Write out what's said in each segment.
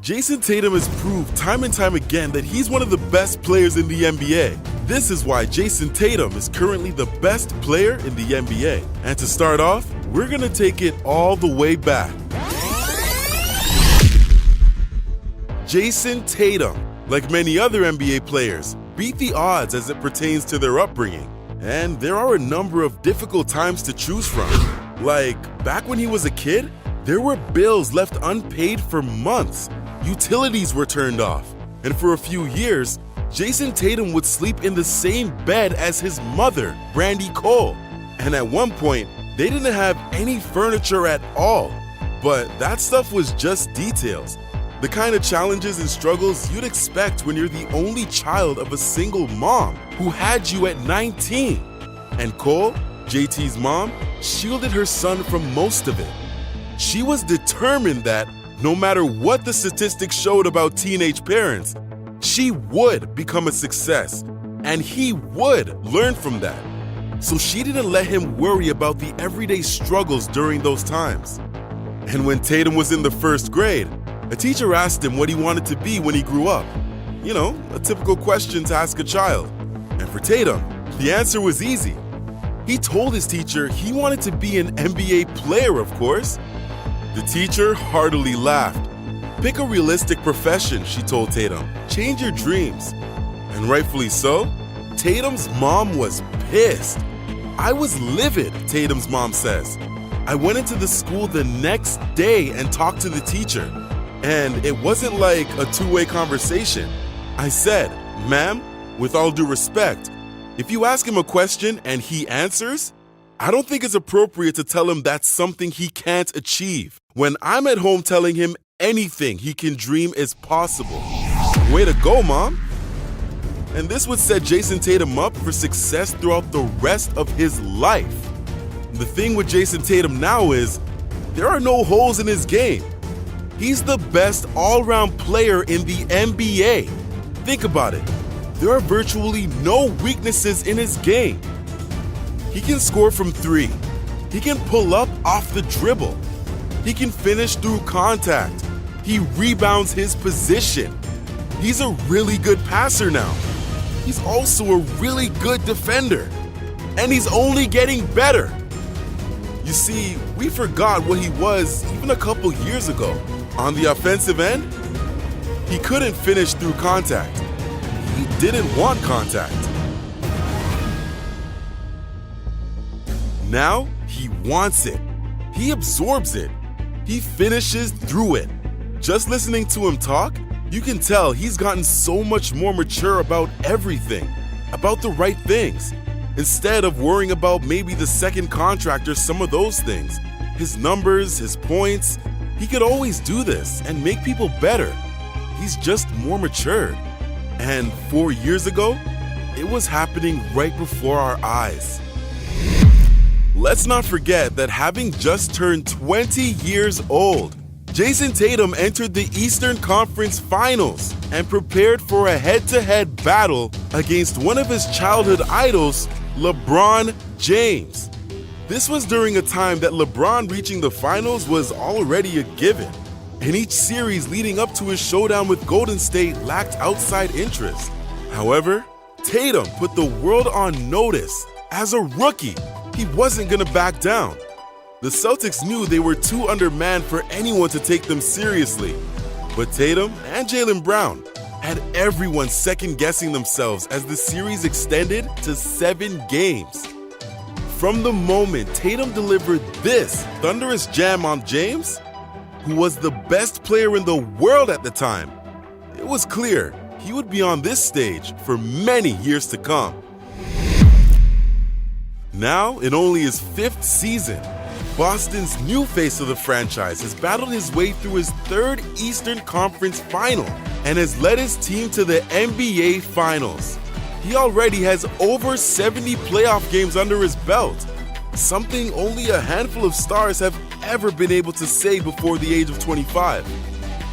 Jayson Tatum has proved time and time again that he's one of the best players in the NBA. This is why Jayson Tatum is currently the best player in the NBA. And to start off, we're gonna take it all the way back. Jayson Tatum, like many other NBA players, beat the odds as it pertains to their upbringing. And there are a number of difficult times to choose from. Like, back when he was a kid, there were bills left unpaid for months. Utilities were turned off. And for a few years, Jayson Tatum would sleep in the same bed as his mother, Brandy Cole. And at one point, they didn't have any furniture at all. But that stuff was just details. The kind of challenges and struggles you'd expect when you're the only child of a single mom who had you at 19. And Cole, JT's mom, shielded her son from most of it. She was determined that no matter what the statistics showed about teenage parents, she would become a success, and he would learn from that. So she didn't let him worry about the everyday struggles during those times. And when Tatum was in the first grade, a teacher asked him what he wanted to be when he grew up. You know, a typical question to ask a child. And for Tatum, the answer was easy. He told his teacher he wanted to be an NBA player, of course. The teacher heartily laughed. "Pick a realistic profession," she told Tatum. "Change your dreams." And rightfully so, Tatum's mom was pissed. "I was livid," Tatum's mom says. "I went into the school the next day and talked to the teacher. And it wasn't like a two-way conversation. I said, 'Ma'am, with all due respect, if you ask him a question and he answers, I don't think it's appropriate to tell him that's something he can't achieve, when I'm at home telling him anything he can dream is possible.' Way to go, Mom." And this would set Jayson Tatum up for success throughout the rest of his life. The thing with Jayson Tatum now is, there are no holes in his game. He's the best all-round player in the NBA. Think about it. There are virtually no weaknesses in his game. He can score from three. He can pull up off the dribble. He can finish through contact. He rebounds his position. He's a really good passer now. He's also a really good defender. And he's only getting better. You see, we forgot what he was even a couple years ago. On the offensive end, he couldn't finish through contact. He didn't want contact. Now, he wants it. He absorbs it. He finishes through it. Just listening to him talk, you can tell he's gotten so much more mature about everything, about the right things, instead of worrying about maybe the second contract or some of those things. His numbers, his points, he could always do this and make people better. He's just more matured. And 4 years ago, it was happening right before our eyes. Let's not forget that having just turned 20 years old, Jayson Tatum entered the Eastern Conference Finals and prepared for a head-to-head battle against one of his childhood idols, LeBron James. This was during a time that LeBron reaching the finals was already a given, and each series leading up to his showdown with Golden State lacked outside interest. However, Tatum put the world on notice. As a rookie, he wasn't gonna back down. The Celtics knew they were too undermanned for anyone to take them seriously, but Tatum and Jaylen Brown had everyone second-guessing themselves as the series extended to 7 games. From the moment Tatum delivered this thunderous jam on James, who was the best player in the world at the time, it was clear he would be on this stage for many years to come. Now, in only his 5th season, Boston's new face of the franchise has battled his way through his 3rd Eastern Conference Final and has led his team to the NBA Finals. He already has over 70 playoff games under his belt, something only a handful of stars have ever been able to say before the age of 25.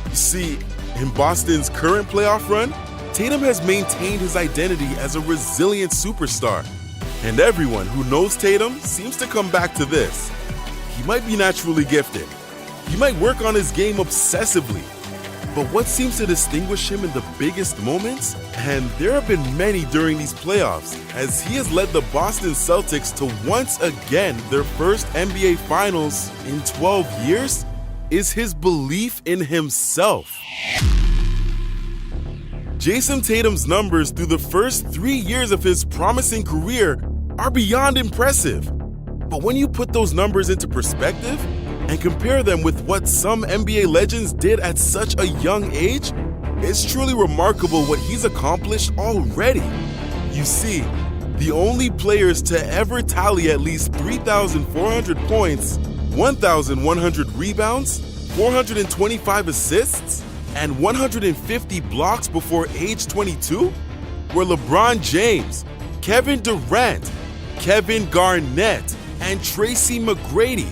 You see, in Boston's current playoff run, Tatum has maintained his identity as a resilient superstar. And everyone who knows Tatum seems to come back to this. He might be naturally gifted. He might work on his game obsessively. But what seems to distinguish him in the biggest moments, and there have been many during these playoffs, as he has led the Boston Celtics to once again their first NBA Finals in 12 years, is his belief in himself. Jayson Tatum's numbers through the first 3 years of his promising career are beyond impressive. But when you put those numbers into perspective and compare them with what some NBA legends did at such a young age, it's truly remarkable what he's accomplished already. You see, the only players to ever tally at least 3,400 points, 1,100 rebounds, 425 assists, and 150 blocks before age 22 were LeBron James, Kevin Durant, Kevin Garnett, and Tracy McGrady.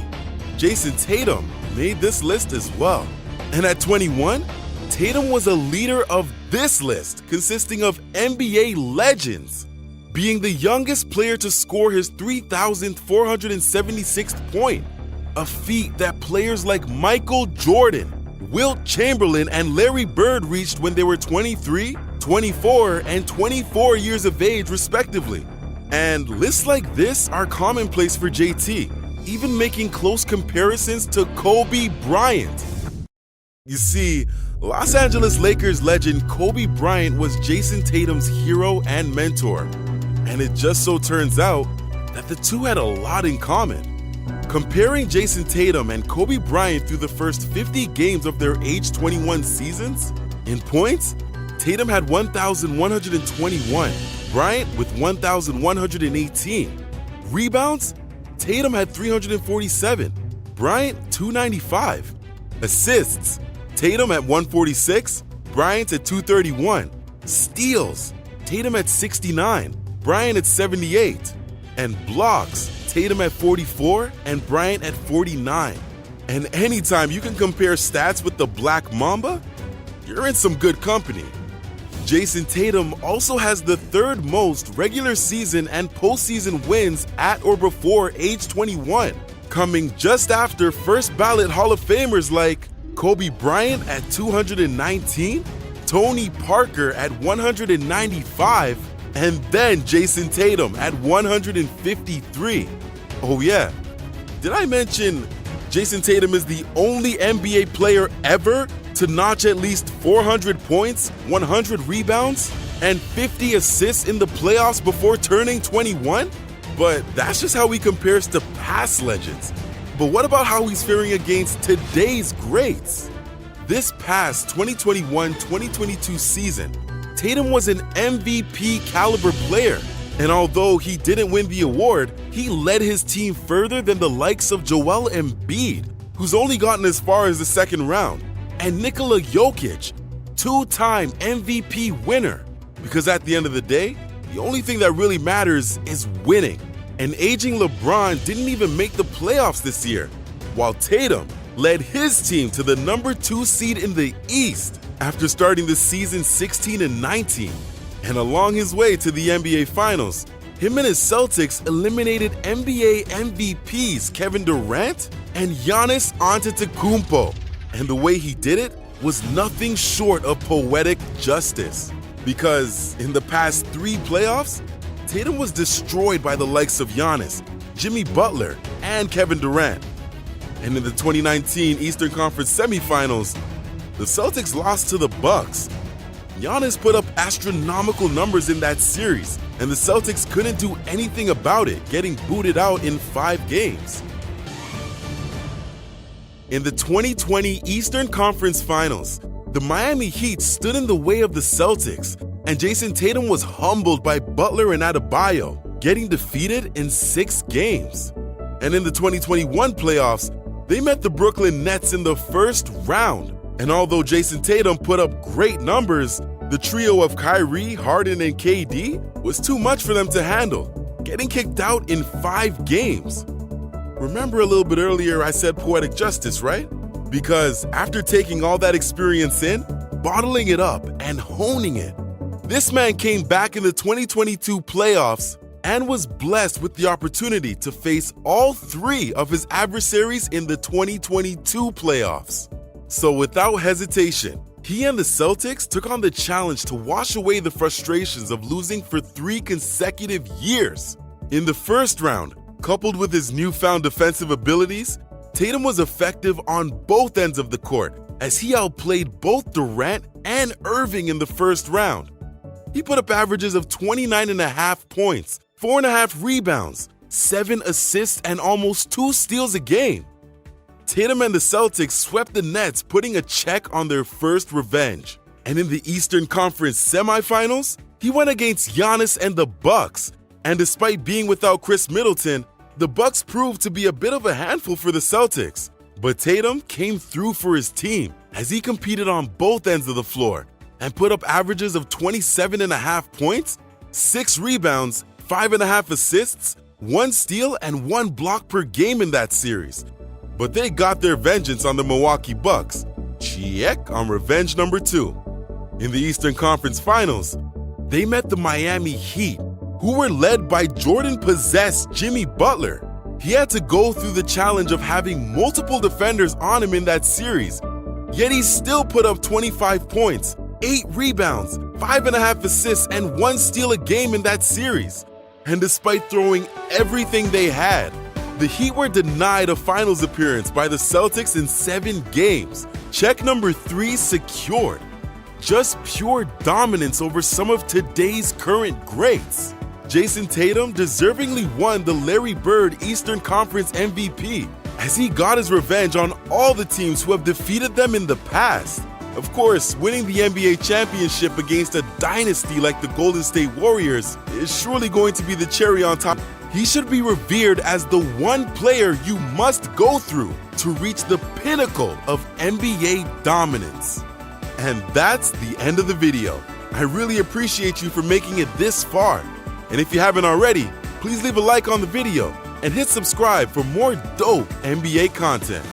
Jayson Tatum made this list as well. And at 21, Tatum was a leader of this list, consisting of NBA legends, being the youngest player to score his 3,476th point, a feat that players like Michael Jordan, Wilt Chamberlain, and Larry Bird reached when they were 23, 24, and 24 years of age, respectively. And lists like this are commonplace for JT, even making close comparisons to Kobe Bryant. You see, Los Angeles Lakers legend Kobe Bryant was Jayson Tatum's hero and mentor, and it just so turns out that the two had a lot in common. Comparing Jayson Tatum and Kobe Bryant through the first 50 games of their age 21 seasons, in points, Tatum had 1,121, Bryant with 1,118. Rebounds, Tatum had 347, Bryant 295. Assists, Tatum at 146, Bryant at 231. Steals, Tatum at 69, Bryant at 78. And blocks, Tatum at 44 and Bryant at 49. And anytime you can compare stats with the Black Mamba, you're in some good company. Jayson Tatum also has the third most regular season and postseason wins at or before age 21, coming just after first ballot Hall of Famers like Kobe Bryant at 219, Tony Parker at 195, and then Jayson Tatum at 153. Oh yeah, did I mention Jayson Tatum is the only NBA player ever to notch at least 400 points, 100 rebounds, and 50 assists in the playoffs before turning 21? But that's just how he compares to past legends. But what about how he's faring against today's greats? This past 2021-2022 season, Tatum was an MVP caliber player, and although he didn't win the award, he led his team further than the likes of Joel Embiid, who's only gotten as far as the second round, and Nikola Jokic, two-time MVP winner. Because at the end of the day, the only thing that really matters is winning. And aging LeBron didn't even make the playoffs this year, while Tatum led his team to the number 2 seed in the East after starting the season 16-19. And along his way to the NBA Finals, him and his Celtics eliminated NBA MVPs Kevin Durant and Giannis Antetokounmpo. And the way he did it was nothing short of poetic justice. Because in the past 3 playoffs, Tatum was destroyed by the likes of Giannis, Jimmy Butler, and Kevin Durant. And in the 2019 Eastern Conference semifinals, the Celtics lost to the Bucks. Giannis put up astronomical numbers in that series, and the Celtics couldn't do anything about it, getting booted out in 5 games. In the 2020 Eastern Conference Finals, the Miami Heat stood in the way of the Celtics, and Jayson Tatum was humbled by Butler and Adebayo, getting defeated in 6 games. And in the 2021 playoffs, they met the Brooklyn Nets in the first round. And although Jayson Tatum put up great numbers, the trio of Kyrie, Harden, and KD was too much for them to handle, getting kicked out in 5 games. Remember a little bit earlier I said poetic justice, right? Because after taking all that experience in, bottling it up, and honing it, this man came back in the 2022 playoffs and was blessed with the opportunity to face all 3 of his adversaries in the 2022 playoffs. So without hesitation, He and the Celtics took on the challenge to wash away the frustrations of losing for 3 consecutive years. In the first round, coupled with his newfound defensive abilities, Tatum was effective on both ends of the court as he outplayed both Durant and Irving in the first round. He put up averages of 29.5 points, 4.5 rebounds, 7 assists, and almost 2 steals a game. Tatum and the Celtics swept the Nets, putting a check on their first revenge. And in the Eastern Conference semifinals, he went against Giannis and the Bucks. And despite being without Chris Middleton, the Bucks proved to be a bit of a handful for the Celtics. But Tatum came through for his team as he competed on both ends of the floor and put up averages of 27.5 points, 6 rebounds, 5.5 assists, 1 steal, and 1 block per game in that series. But they got their vengeance on the Milwaukee Bucks. Check on revenge number 2. In the Eastern Conference Finals, they met the Miami Heat, who were led by Jordan-possessed Jimmy Butler. He had to go through the challenge of having multiple defenders on him in that series, yet he still put up 25 points, 8 rebounds, 5.5 assists, and 1 steal a game in that series. And despite throwing everything they had, the Heat were denied a finals appearance by the Celtics in 7 games. Check number 3 secured. Just pure dominance over some of today's current greats. Jayson Tatum deservingly won the Larry Bird Eastern Conference MVP as he got his revenge on all the teams who have defeated them in the past. Of course, winning the NBA championship against a dynasty like the Golden State Warriors is surely going to be the cherry on top. He should be revered as the one player you must go through to reach the pinnacle of NBA dominance. And that's the end of the video. I really appreciate you for making it this far. And if you haven't already, please leave a like on the video and hit subscribe for more dope NBA content.